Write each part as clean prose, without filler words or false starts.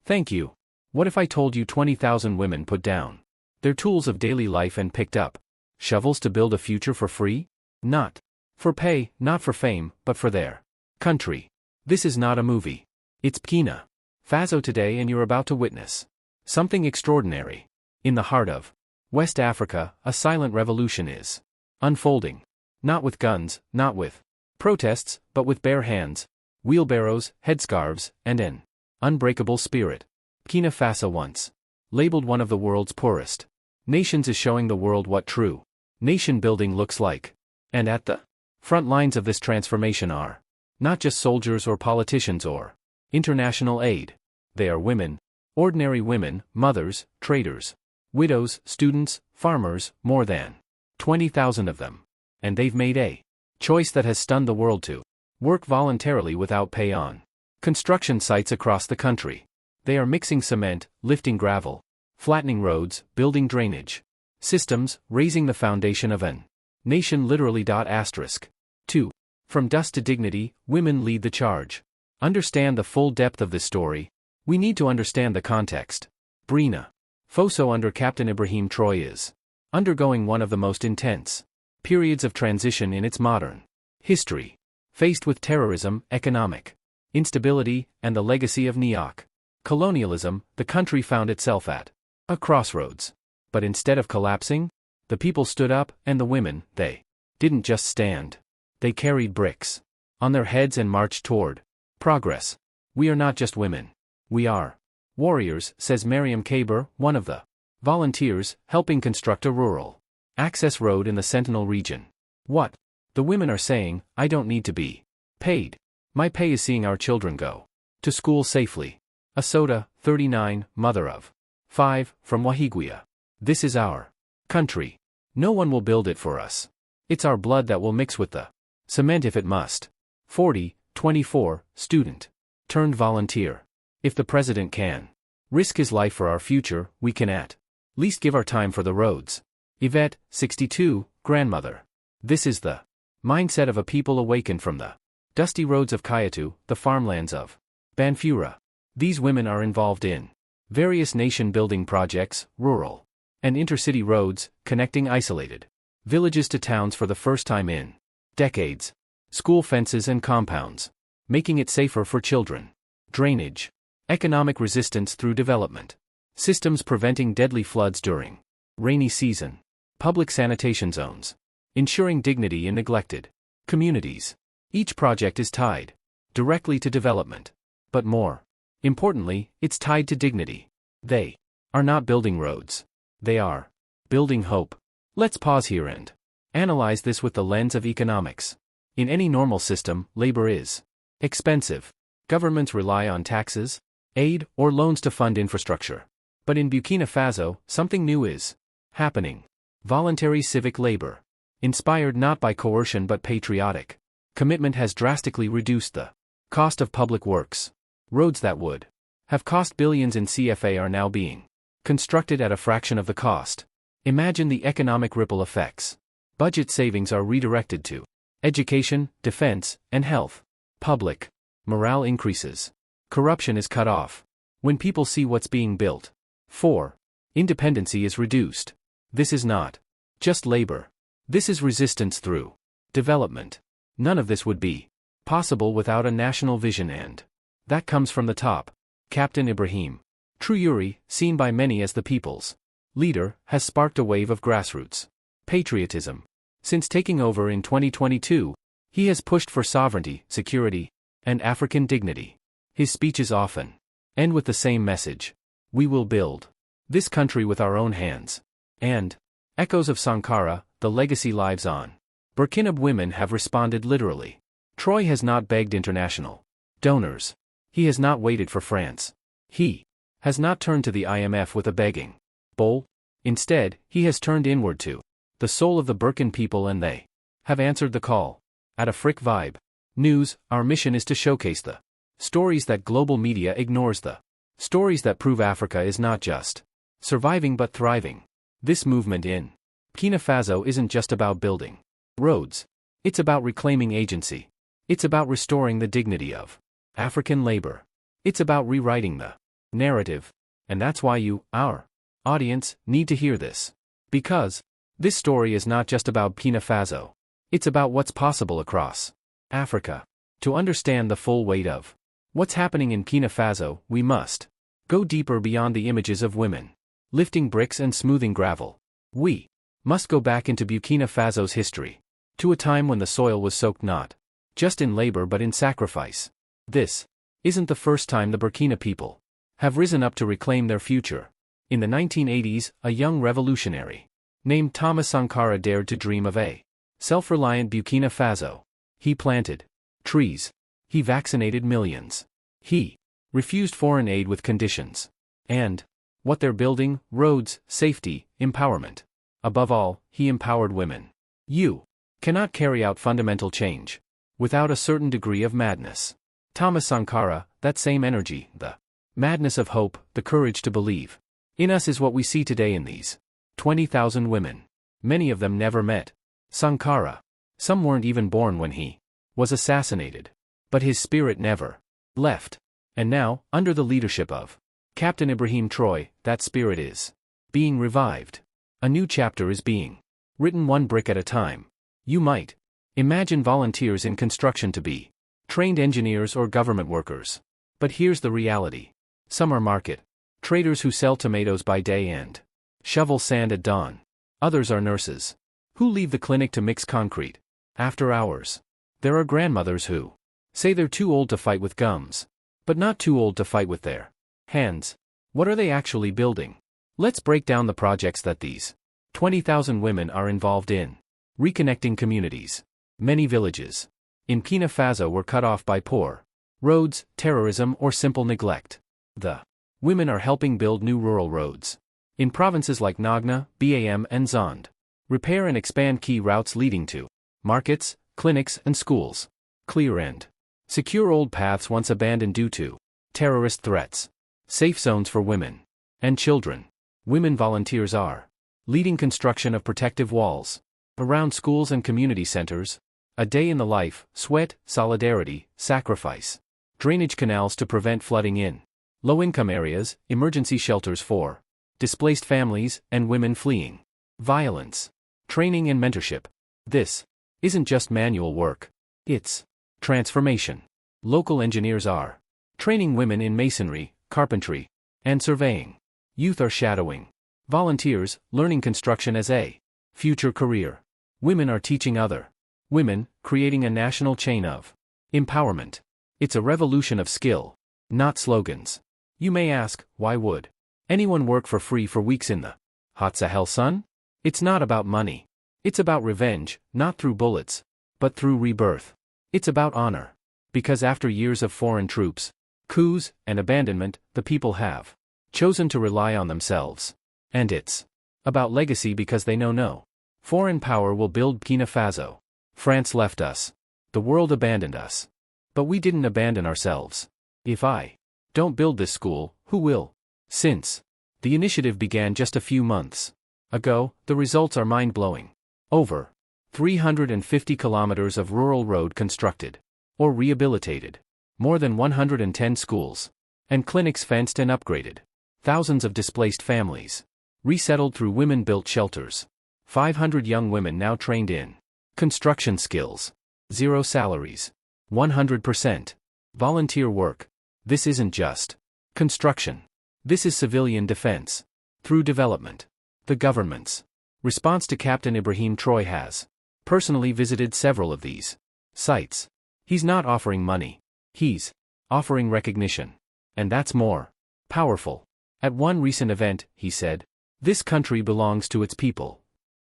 Thank you. What if I told you 20,000 women put down their tools of daily life and picked up shovels to build a future for free? Not for pay, not for fame, but for their country. This is not a movie. It's Burkina Faso today, and you're about to witness something extraordinary. In the heart of West Africa, a silent revolution is unfolding. Not with guns, not with protests, but with bare hands, wheelbarrows, headscarves, and an unbreakable spirit. Burkina Faso, once labeled one of the world's poorest nations, is showing the world what true nation building looks like. And at the front lines of this transformation are not just soldiers or politicians or international aid. They are women, ordinary women, mothers, traders, widows, students, farmers, more than 20,000 of them. And they've made a choice that has stunned the world to work voluntarily without pay on construction sites across the country. They are mixing cement, lifting gravel, flattening roads, building drainage systems, raising the foundation of an nation literally. 2. From dust to dignity, women lead the charge. Understand the full depth of this story. We need to understand the context. Burkina Faso under Captain Ibrahim Traoré is undergoing one of the most intense periods of transition in its modern history. Faced with terrorism, economic instability, and the legacy of neo-colonialism, the country found itself at a crossroads. But instead of collapsing, the people stood up, and the women, they didn't just stand. They carried bricks on their heads and marched toward progress. We are not just women. We are warriors, says Mariam Kaber, one of the volunteers helping construct a rural access road in the Sentinel region. What the women are saying: I don't need to be paid. My pay is seeing our children go to school safely. Asoda, 39, mother of 5, from Wahiguia. This is our country. No one will build it for us. It's our blood that will mix with the cement if it must. 40, 24, student turned volunteer. If the president can risk his life for our future, we can at least give our time for the roads. Yvette, 62, grandmother. This is the mindset of a people awakened from the dusty roads of Kayatu, the farmlands of Banfura. These women are involved in various nation-building projects, rural and intercity roads, connecting isolated villages to towns for the first time in decades, school fences and compounds, making it safer for children, drainage, economic resistance through development, systems preventing deadly floods during rainy season, public sanitation zones, ensuring dignity in neglected communities. Each project is tied directly to development, but more importantly, it's tied to dignity. They are not building roads. They are building hope. Let's pause here and analyze this with the lens of economics. In any normal system, labor is expensive. Governments rely on taxes, aid, or loans to fund infrastructure. But in Burkina Faso, something new is happening. Voluntary civic labor, inspired not by coercion but patriotic commitment, has drastically reduced the cost of public works. Roads that would have cost billions in CFA are now being constructed at a fraction of the cost. Imagine the economic ripple effects. Budget savings are redirected to education, defense, and health. Public morale increases. Corruption is cut off. When people see what's being built. 4. Independency is reduced. This is not just labor. This is resistance through development. None of this would be possible without a national vision, and that comes from the top. Captain Ibrahim Traoré, seen by many as the people's leader, has sparked a wave of grassroots patriotism. Since taking over in 2022, he has pushed for sovereignty, security, and African dignity. His speeches often end with the same message: we will build this country with our own hands. And echoes of Sankara, the legacy lives on. Burkina women have responded literally. Traoré has not begged international donors. He has not waited for France. He has not turned to the IMF with a begging bowl. Instead, he has turned inward to the soul of the Burkina people, and they have answered the call. At Afriq Vibe News, our mission is to showcase the stories that global media ignores, the stories that prove Africa is not just surviving but thriving. This movement in Burkina Faso isn't just about building roads. It's about reclaiming agency. It's about restoring the dignity of African labor. It's about rewriting the narrative. And that's why you, our audience, need to hear this. Because this story is not just about Burkina Faso. It's about what's possible across Africa. To understand the full weight of what's happening in Burkina Faso, we must go deeper beyond the images of women lifting bricks and smoothing gravel. We must go back into Burkina Faso's history, to a time when the soil was soaked not just in labor but in sacrifice. This isn't the first time the Burkina people have risen up to reclaim their future. In the 1980s, a young revolutionary named Thomas Sankara dared to dream of a self-reliant Burkina Faso. He planted trees. He vaccinated millions. He refused foreign aid with conditions. And what they're building: roads, safety, empowerment. Above all, he empowered women. You cannot carry out fundamental change without a certain degree of madness. Thomas Sankara, that same energy, the madness of hope, the courage to believe in us, is what we see today in these 20,000 women. Many of them never met Sankara. Some weren't even born when he was assassinated. But his spirit never left. And now, under the leadership of Captain Ibrahim Traoré, that spirit is being revived. A new chapter is being written, one brick at a time. You might imagine volunteers in construction to be trained engineers or government workers. But here's the reality. Some are market traders who sell tomatoes by day and shovel sand at dawn. Others are nurses who leave the clinic to mix concrete after hours. There are grandmothers who say they're too old to fight with gums, but not too old to fight with their hands. What are they actually building? Let's break down the projects that these 20,000 women are involved in. Reconnecting communities. Many villages in Burkina Faso were cut off by poor roads, terrorism, or simple neglect. The women are helping build new rural roads in provinces like Nagna, Bam, and Zond. Repair and expand key routes leading to markets, clinics, and schools. Clear and secure old paths once abandoned due to terrorist threats. Safe zones for women and children. Women volunteers are leading construction of protective walls around schools and community centers. A day in the life: sweat, solidarity, sacrifice. Drainage canals to prevent flooding in low-income areas, emergency shelters for displaced families and women fleeing violence. Training and mentorship. This isn't just manual work. It's transformation. Local engineers are training women in masonry, carpentry, and surveying. Youth are shadowing volunteers, learning construction as a future career. Women are teaching other women, creating a national chain of empowerment. It's a revolution of skill, not slogans. You may ask, why would anyone work for free for weeks in the hot Sahel sun? It's not about money. It's about revenge, not through bullets, but through rebirth. It's about honor. Because after years of foreign troops, coups, and abandonment, the people have chosen to rely on themselves. And it's about legacy, because they know no foreign power will build Burkina Faso. France left us. The world abandoned us. But we didn't abandon ourselves. If I don't build this school, who will? Since the initiative began just a few months ago, the results are mind-blowing. Over 350 kilometers of rural road constructed or rehabilitated. More than 110 schools and clinics fenced and upgraded. Thousands of displaced families resettled through women-built shelters. 500 young women now trained in construction skills. Zero salaries. 100% volunteer work. This isn't just construction. This is civilian defense. Through development. The government's response to Captain Ibrahim Traoré has personally visited several of these sites. He's not offering money. He's offering recognition. And that's more powerful. At one recent event, he said, "This country belongs to its people."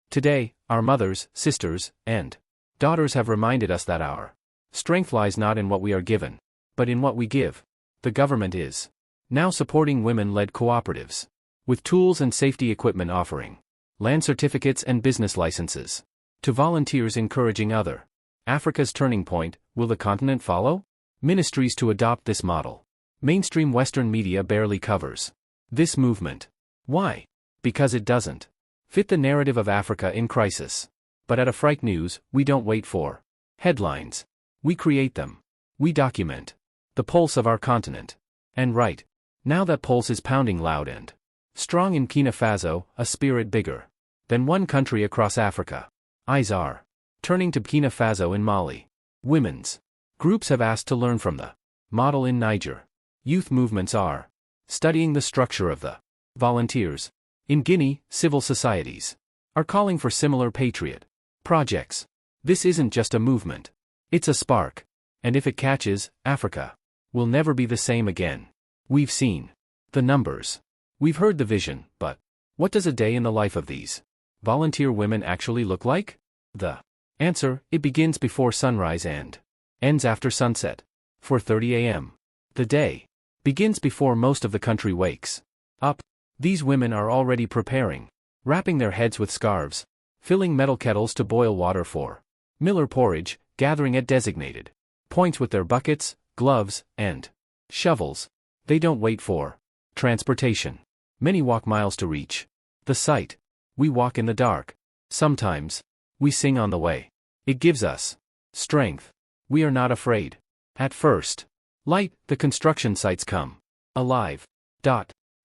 Today, our mothers, sisters, and daughters have reminded us that our strength lies not in what we are given, but in what we give. The government is now supporting women-led cooperatives with tools and safety equipment, offering land certificates and business licenses to volunteers, encouraging other Africa's turning point. Will the continent follow? Ministries to adopt this model. Mainstream Western media barely covers this movement. Why? Because it doesn't fit the narrative of Africa in crisis. But at Afriq News, we don't wait for headlines. We create them. We document the pulse of our continent. And right Now that pulse is pounding loud and strong in Burkina Faso, a spirit bigger than one country across Africa. Eyes are turning to Burkina Faso in Mali. Women's groups have asked to learn from the model in Niger. Youth movements are studying the structure of the volunteers. In Guinea, civil societies are calling for similar patriot projects. This isn't just a movement. It's a spark. And if it catches, Africa will never be the same again. We've seen the numbers. We've heard the vision, but what does a day in the life of these volunteer women actually look like? The answer: it begins before sunrise and ends after sunset. 4:30 a.m. The day begins before most of the country wakes up. These women are already preparing, wrapping their heads with scarves, filling metal kettles to boil water for miller porridge, gathering at designated points with their buckets, gloves, and shovels. They don't wait for transportation. Many walk miles to reach the site. We walk in the dark. Sometimes we sing on the way. It gives us strength. We are not afraid. At first light, the construction sites come alive.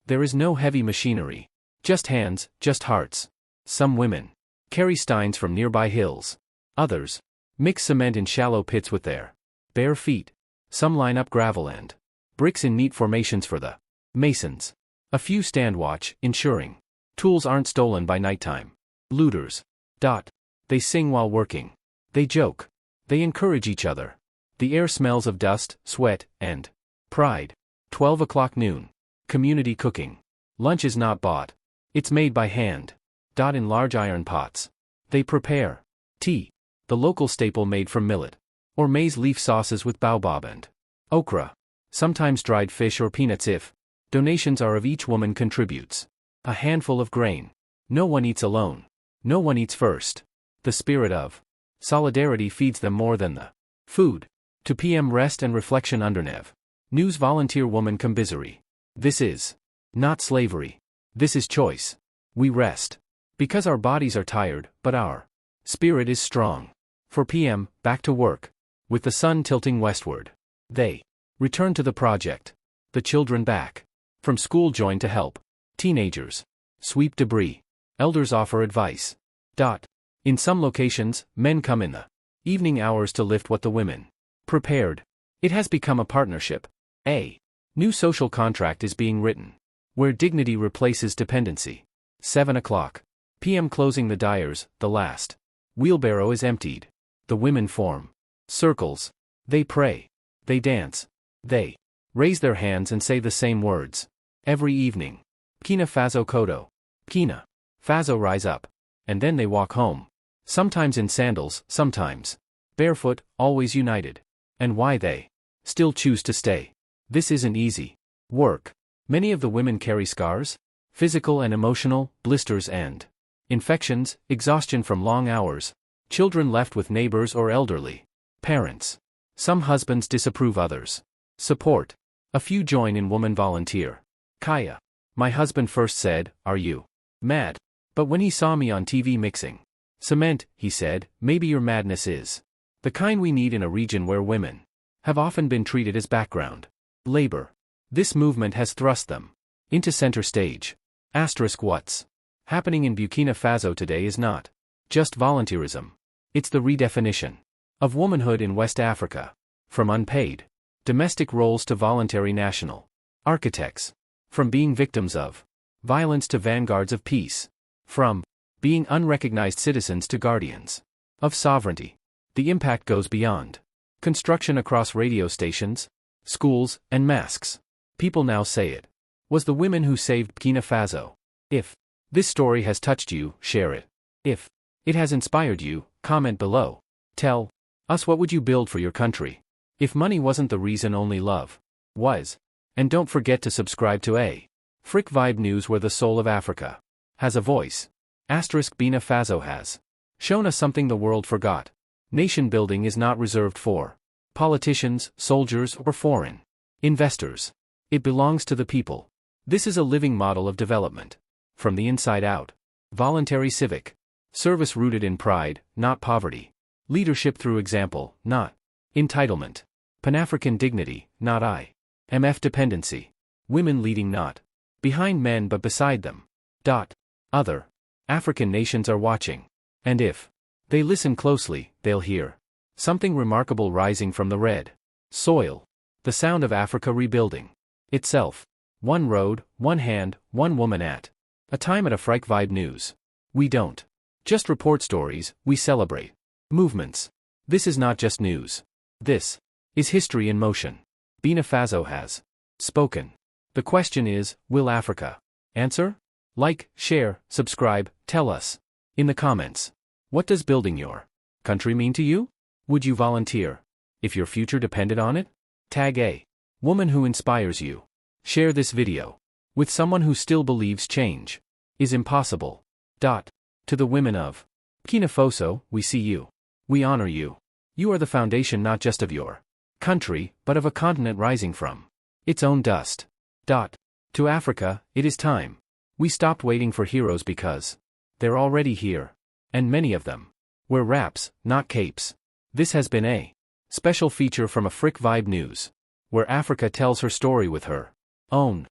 There is no heavy machinery. Just hands, just hearts. Some women carry steins from nearby hills. Others mix cement in shallow pits with their bare feet. Some line up gravel and bricks in neat formations for the masons. A few stand watch, ensuring tools aren't stolen by nighttime looters. They sing while working. They joke. They encourage each other. The air smells of dust, sweat, and pride. 12 o'clock noon. Community cooking. Lunch is not bought. It's made by hand. In large iron pots. They prepare tea, the local staple made from millet, or maize leaf sauces with baobab and okra. Sometimes dried fish or peanuts if donations are of each woman contributes a handful of grain. No one eats alone. No one eats first. The spirit of solidarity feeds them more than the food. 2 p.m. rest and reflection undernev. News volunteer woman commissary. This is not slavery. This is choice. We rest because our bodies are tired, but our spirit is strong. 4 p.m. back to work. With the sun tilting westward, they return to the project. The children back from school join to help. Teenagers sweep debris. Elders offer advice. In some locations, men come in the evening hours to lift what the women prepared. It has become a partnership. A new social contract is being written, where dignity replaces dependency. 7 o'clock p.m. closing the dyers, the last wheelbarrow is emptied. The women form circles. They pray. They dance. They raise their hands and say the same words. Every evening. Burkina Faso Kodo. Burkina Faso rise up. And then they walk home. Sometimes in sandals, sometimes barefoot, always united. And why they still choose to stay. This isn't easy work. Many of the women carry scars, physical and emotional, blisters and infections, exhaustion from long hours. Children left with neighbors or elderly parents. Some husbands disapprove, others support. A few join in woman volunteer. Kaya. My husband first said, "Are you mad?" But when he saw me on TV mixing cement, he said, "Maybe your madness is the kind we need in a region where women have often been treated as background labor." This movement has thrust them into center stage. What's happening in Burkina Faso today is not just volunteerism. It's the redefinition of womanhood in West Africa. From unpaid domestic roles to voluntary national architects. From being victims of violence to vanguards of peace. From being unrecognized citizens to guardians of sovereignty. The impact goes beyond construction across radio stations, schools, and masks. People now say it was the women who saved Burkina Faso. If this story has touched you, share it. If it has inspired you, comment below. Tell us, what would you build for your country if money wasn't the reason, only love was? And don't forget to subscribe to Afriq Vibe News, where the soul of Africa has a voice. Burkina Faso has shown us something the world forgot. Nation building is not reserved for politicians, soldiers, or foreign investors. It belongs to the people. This is a living model of development. From the inside out. Voluntary civic service rooted in pride, not poverty. Leadership through example, not entitlement. Pan-African dignity, not IMF dependency. Women leading not behind men but beside them. Other African nations are watching. And if they listen closely, they'll hear something remarkable rising from the red soil. The sound of Africa rebuilding itself. One road, one hand, one woman at a time at Afriq Vibe News. We don't just report stories, we celebrate movements. This is not just news. This is history in motion. Burkina Faso has spoken. The question is, will Africa answer? Like, share, subscribe, tell us in the comments. What does building your country mean to you? Would you volunteer if your future depended on it? Tag a woman who inspires you. Share this video with someone who still believes change is impossible. To the women of Burkina Faso, we see you. We honor you. You are the foundation not just of your country, but of a continent rising from its own dust. To Africa, it is time. We stopped waiting for heroes because they're already here. And many of them wear wraps, not capes. This has been a special feature from Afriq Vibe News, where Africa tells her story with her own